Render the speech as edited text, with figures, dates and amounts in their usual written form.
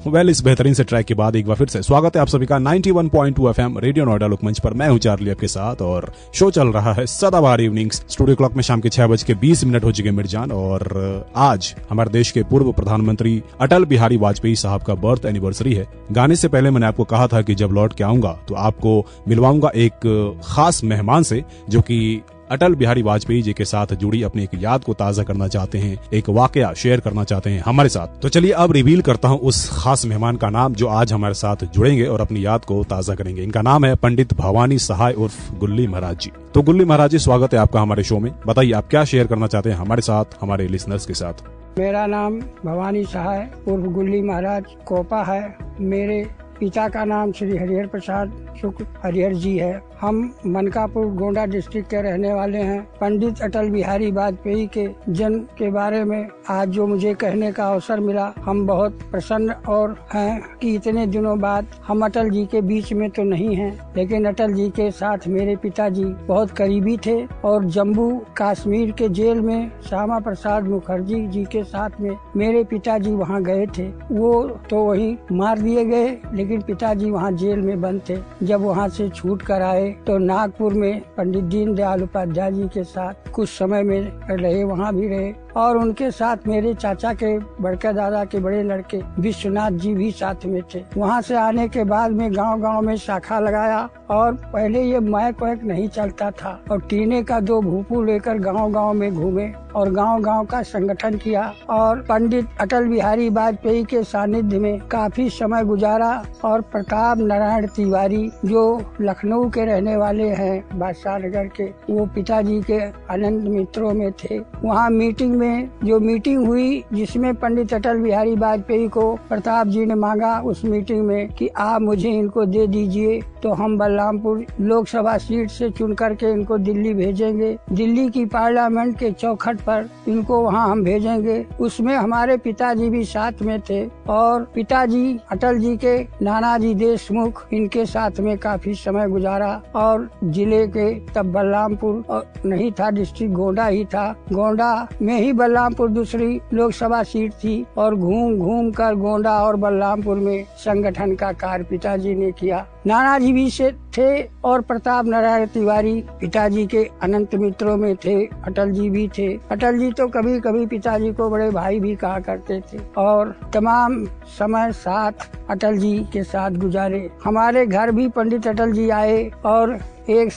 इस बेहतरीन से ट्रैक के बाद एक बार फिर से स्वागत है आप सभी का 91.2 एफएम रेडियो नोएडा लोकमंच पर। मैं हूं चार्ली आपके साथ और शो चल रहा है सदाबहार इवनिंग्स। स्टूडियो क्लॉक में शाम के 6:20 हो चुके मिर्जान और आज हमारे देश के पूर्व प्रधानमंत्री अटल बिहारी वाजपेयी साहब का बर्थ एनिवर्सरी है। गाने से पहले मैंने आपको कहा था कि जब लौट के आऊंगा तो आपको मिलवाऊंगा एक खास मेहमान से जो कि अटल बिहारी वाजपेयी जी के साथ जुड़ी अपनी एक याद को ताजा करना चाहते हैं, एक वाकया शेयर करना चाहते हैं हमारे साथ। तो चलिए अब रिवील करता हूं उस खास मेहमान का नाम जो आज हमारे साथ जुड़ेंगे और अपनी याद को ताजा करेंगे। इनका नाम है पंडित भवानी सहाय उर्फ गुल्ली महाराज जी। तो गुल्ली महाराज जी, स्वागत है आपका हमारे शो में। बताइए आप क्या शेयर करना चाहते हैं हमारे साथ, हमारे लिसनर्स के साथ। मेरा नाम भवानी सहाय उर्फ गुल्ली महाराज कोपा है। मेरे पिता का नाम श्री हरिहर प्रसाद शुक्ल हरिहर जी है। हम मनकापुर गोंडा डिस्ट्रिक्ट के रहने वाले हैं। पंडित अटल बिहारी वाजपेयी के जन्म के बारे में आज जो मुझे कहने का अवसर मिला, हम बहुत प्रसन्न और हैं कि इतने दिनों बाद हम अटल जी के बीच में तो नहीं हैं, लेकिन अटल जी के साथ मेरे पिताजी बहुत करीबी थे और जम्मू कश्मीर के जेल में श्यामा प्रसाद मुखर्जी जी के साथ में मेरे पिताजी वहाँ गए थे। वो तो वहीं मार दिए गए, लेकिन पिताजी वहाँ जेल में बंद थे। जब वहाँ से छूट कर आए तो नागपुर में पंडित दीनदयाल उपाध्याय जी के साथ कुछ समय में रहे, वहाँ भी रहे और उनके साथ मेरे चाचा के बड़के दादा के बड़े लड़के विश्वनाथ जी भी साथ में थे। वहाँ से आने के बाद में गांव-गांव में शाखा लगाया और पहले ये माइक वाइक नहीं चलता था और टीने का 2 भूपू लेकर गांव-गांव में घूमे और गांव-गांव का संगठन किया और पंडित अटल बिहारी वाजपेयी के सानिध्य में काफी समय गुजारा। और प्रताप नारायण तिवारी जो लखनऊ के रहने वाले हैं, बादशाह नगर के, वो पिताजी के अनंत मित्रों में थे। वहाँ मीटिंग में जो मीटिंग हुई जिसमें पंडित अटल बिहारी वाजपेयी को प्रताप जी ने मांगा उस मीटिंग में कि आप मुझे इनको दे दीजिए तो हम बलरामपुर लोकसभा सीट से चुन करके इनको दिल्ली भेजेंगे। दिल्ली की पार्लियामेंट के चौखट पर इनको वहाँ हम भेजेंगे। उसमें हमारे पिताजी भी साथ में थे और पिताजी अटल जी के नानाजी देशमुख इनके साथ में काफी समय गुजारा और जिले के तब बलरामपुर नहीं था, डिस्ट्रिक्ट गोंडा ही था। गोंडा में ही बलरामपुर दूसरी लोकसभा सीट थी और घूम घूम कर गोंडा और बलरामपुर में संगठन का कार्य पिताजी ने किया। नानाजी भी से थे और प्रताप नारायण तिवारी पिताजी के अनंत मित्रों में थे। अटल जी भी थे। अटल जी तो कभी कभी पिताजी को बड़े भाई भी कहा करते थे और तमाम समय साथ अटल जी के साथ गुजारे। हमारे घर भी पंडित अटल जी आए और एक